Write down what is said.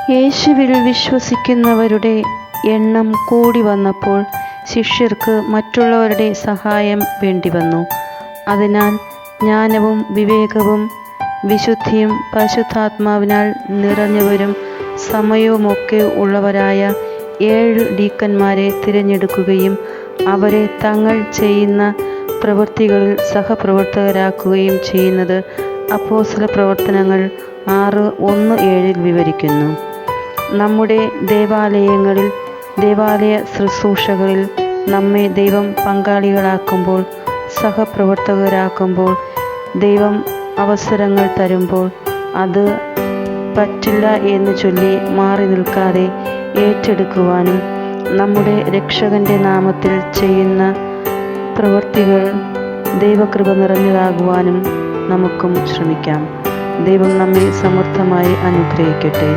യേശുവിൽ വിശ്വസിക്കുന്നവരുടെ എണ്ണം കൂടി വന്നപ്പോൾ ശിഷ്യർക്ക് മറ്റുള്ളവരുടെ സഹായം വേണ്ടിവന്നു. അതിനാൽ ജ്ഞാനവും വിവേകവും വിശുദ്ധിയും പരിശുദ്ധാത്മാവിനാൽ നിറഞ്ഞവരും സമയവുമൊക്കെ ഉള്ളവരായ 7 ഡീക്കന്മാരെ തിരഞ്ഞെടുക്കുകയും അവരെ തങ്ങൾ ചെയ്യുന്ന പ്രവൃത്തികളിൽ സഹപ്രവർത്തകരാക്കുകയും ചെയ്യുന്നത് അപ്പോസ്തല പ്രവർത്തനങ്ങൾ 6:1-7 വിവരിക്കുന്നു. നമ്മുടെ ദേവാലയങ്ങളിൽ, ദേവാലയ ശുശ്രൂഷകളിൽ നമ്മെ ദൈവം പങ്കാളികളാക്കുമ്പോൾ, സഹപ്രവർത്തകരാക്കുമ്പോൾ, ദൈവം അവസരങ്ങൾ തരുമ്പോൾ അത് പറ്റില്ല എന്ന് ചൊല്ലി മാറി നിൽക്കാതെ ഏറ്റെടുക്കുവാനും നമ്മുടെ രക്ഷകന്റെ നാമത്തിൽ ചെയ്യുന്ന പ്രവൃത്തികൾ ദൈവകൃപ നിറഞ്ഞതാകുവാനും നമുക്കും ശ്രമിക്കാം. ദൈവം നമ്മെ സമൃദ്ധമായി അനുഗ്രഹിക്കട്ടെ.